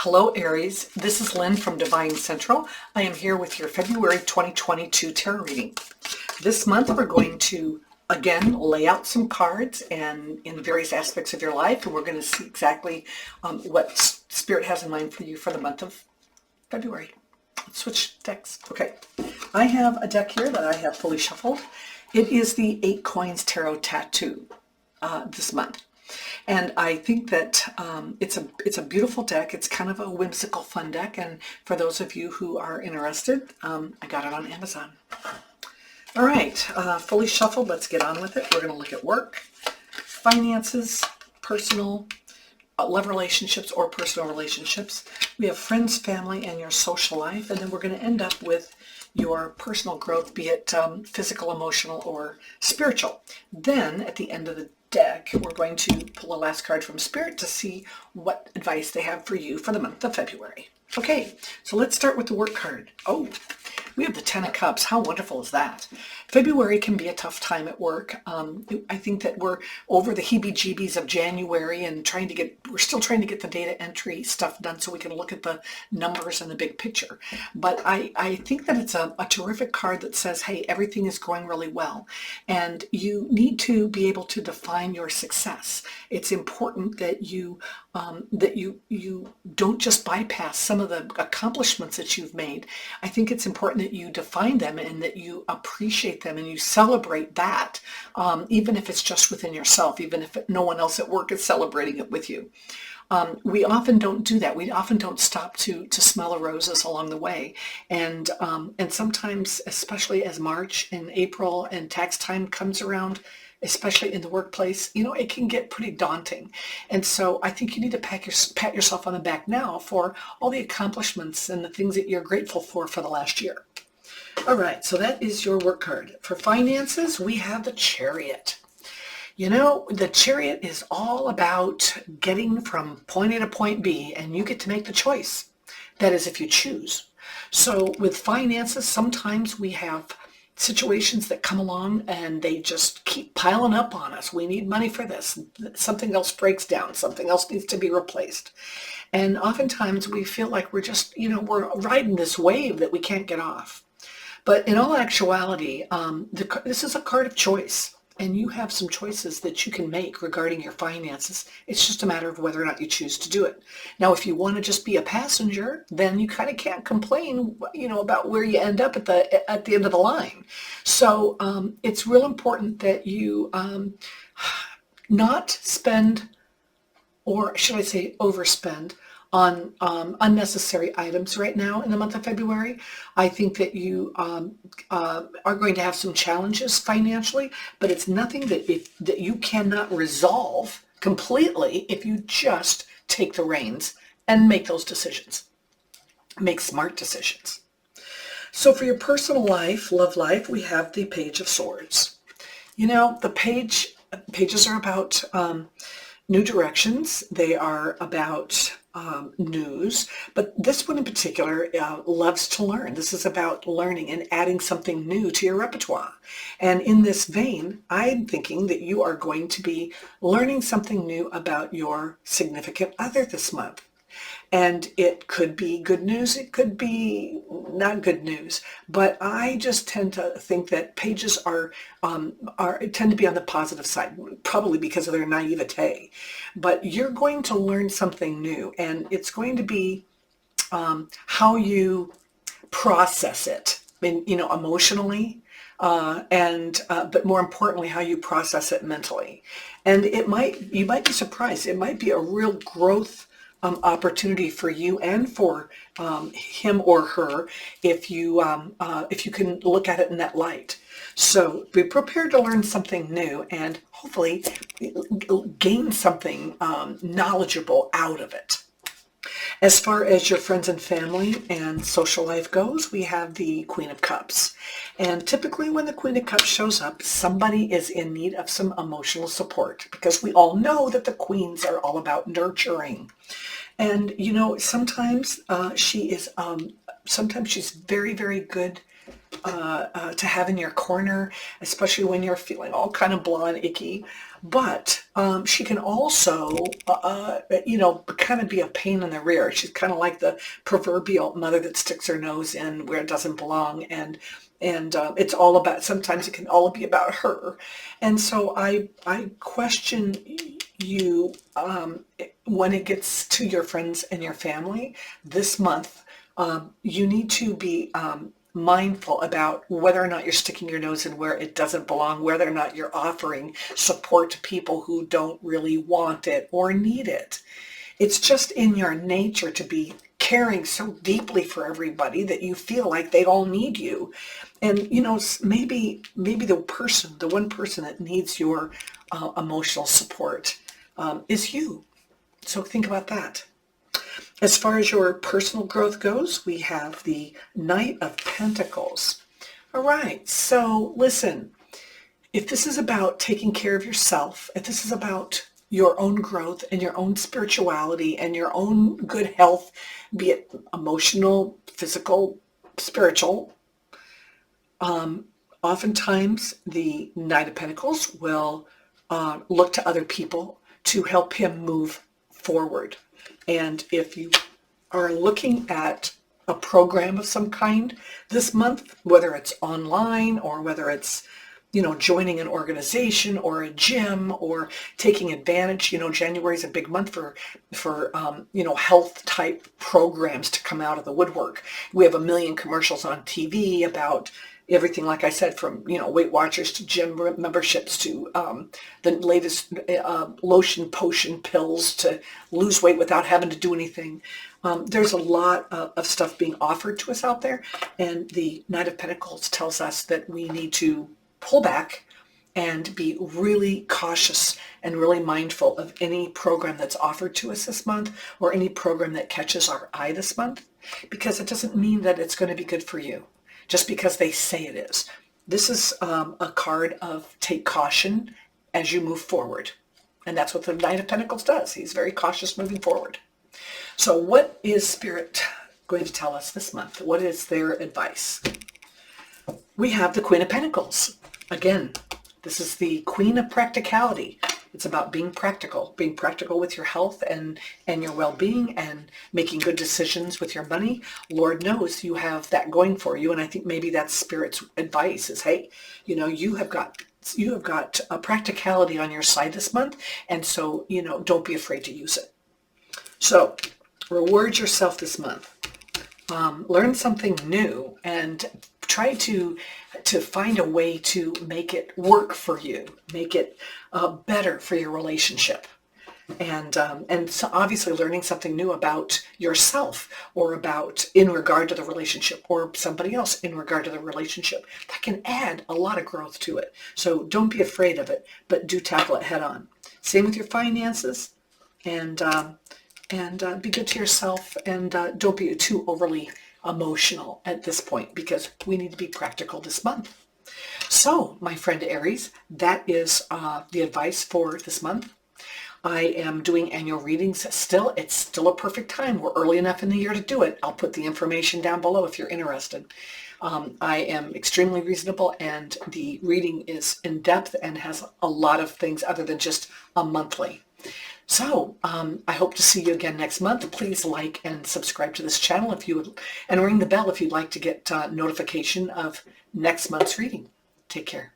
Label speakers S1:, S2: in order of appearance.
S1: Hello Aries, this is Lynn from DevineCentral. I am here with your February 2022 tarot reading. This month we're going to again lay out some cards and in various aspects of your life, and we're going to see exactly what Spirit has in mind for you for the month of February. Let's switch decks. Okay, I have a deck here that I have fully shuffled. It is the 8 Coins Tarot Tattoo this month. And I think that it's a beautiful deck. It's kind of a whimsical, fun deck. And for those of you who are interested, I got it on Amazon. All right, fully shuffled. Let's get on with it. We're going to look at work, finances, personal, love relationships or personal relationships. We have friends, family, and your social life. And then we're going to end up with your personal growth, be it physical, emotional, or spiritual. Then at the end of the deck, we're going to pull a last card from Spirit to see what advice they have for you for the month of February. Okay, so let's start with the work card. Oh, we have the 10 of Cups. How wonderful is that? February can be a tough time at work. I think that we're over the heebie-jeebies of January and we're still trying to get the data entry stuff done so we can look at the numbers and the big picture. But I think that it's a terrific card that says, hey, everything is going really well. And you need to be able to define your success. It's important that you don't just bypass some of the accomplishments that you've made. I think it's important that you define them and that you appreciate them and you celebrate that, even if it's just within yourself, even if no one else at work is celebrating it with you. We often don't do that. We often don't stop to smell the roses along the way. And sometimes, especially as March and April and tax time comes around, especially in the workplace, it can get pretty daunting. And so I think you need to pat yourself on the back now for all the accomplishments and the things that you're grateful for the last year. All right, so that is your work card. For finances, we have the Chariot. The Chariot is all about getting from point A to point B, and you get to make the choice. That is, if you choose. So with finances, sometimes we have situations that come along and they just keep piling up on us. We need money for this. Something else breaks down. Something else needs to be replaced. And oftentimes we feel like we're just, we're riding this wave that we can't get off. But in all actuality, this is a card of choice. And you have some choices that you can make regarding your finances. It's just a matter of whether or not you choose to do it. Now, if you want to just be a passenger, then you kind of can't complain, about where you end up at the end of the line. So it's real important that you not spend, or should I say overspend, on unnecessary items right now in the month of February. I think that you are going to have some challenges financially, but it's nothing that you cannot resolve completely if you just take the reins and make those decisions. Make smart decisions. So for your personal life, love life, we have the Page of Swords. The pages are about new directions. They are about news, but this one in particular loves to learn. This is about learning and adding something new to your repertoire. And in this vein, I'm thinking that you are going to be learning something new about your significant other this month. And it could be good news, it could be not good news, but I just tend to think that pages tend to be on the positive side, probably because of their naivete. But you're going to learn something new, and it's going to be how you process it, emotionally, but more importantly, how you process it mentally. And you might be surprised. It might be a real growth opportunity for you and for him or her if you can look at it in that light. So be prepared to learn something new and hopefully gain something knowledgeable out of it. As far as your friends and family and social life goes, we have the Queen of Cups. And typically when the Queen of Cups shows up, somebody is in need of some emotional support, because we all know that the queens are all about nurturing. And, sometimes she's very, very good to have in your corner, especially when you're feeling all kind of blah and icky. But she can also, kind of be a pain in the rear. She's kind of like the proverbial mother that sticks her nose in where it doesn't belong, and it's all about. Sometimes it can all be about her, and so I question you when it gets to your friends and your family this month. You need to be mindful about whether or not you're sticking your nose in where it doesn't belong, whether or not you're offering support to people who don't really want it or need it. It's just in your nature to be caring so deeply for everybody that you feel like they all need you. And, maybe the one person that needs your emotional support is you. So think about that. As far as your personal growth goes, we have the Knight of Pentacles. All right, so listen, if this is about taking care of yourself, if this is about your own growth and your own spirituality and your own good health, be it emotional, physical, spiritual, oftentimes the Knight of Pentacles will look to other people to help him move forward. And if you are looking at a program of some kind this month, whether it's online or whether it's, joining an organization or a gym or taking advantage, January is a big month for health type programs to come out of the woodwork. We have a million commercials on TV about everything, like I said, from, Weight Watchers to gym memberships to the latest lotion potion pills to lose weight without having to do anything. There's a lot of stuff being offered to us out there. And the Knight of Pentacles tells us that we need to pull back and be really cautious and really mindful of any program that's offered to us this month or any program that catches our eye this month, because it doesn't mean that it's going to be good for you just because they say it is. This is a card of take caution as you move forward. And that's what the Knight of Pentacles does. He's very cautious moving forward. So what is Spirit going to tell us this month? What is their advice? We have the Queen of Pentacles. Again, this is the Queen of Practicality. It's about being practical with your health and your well-being and making good decisions with your money. Lord knows you have that going for you. And I think maybe that's Spirit's advice is, hey, you have got a practicality on your side this month. And so, don't be afraid to use it. So reward yourself this month. Learn something new and try to find a way to make it work for you, make it better for your relationship. And so obviously learning something new about yourself or about in regard to the relationship or somebody else in regard to the relationship, that can add a lot of growth to it. So don't be afraid of it, but do tackle it head on. Same with your finances, and be good to yourself, and don't be too overly emotional at this point, because we need to be practical this month. So, my friend Aries, that is the advice for this month. I am doing annual readings still. It's still a perfect time. We're early enough in the year to do it. I'll put the information down below if you're interested. I am extremely reasonable, and the reading is in depth and has a lot of things other than just a monthly. So I hope to see you again next month. Please like and subscribe to this channel if you would, and ring the bell if you'd like to get notification of next month's reading. Take care.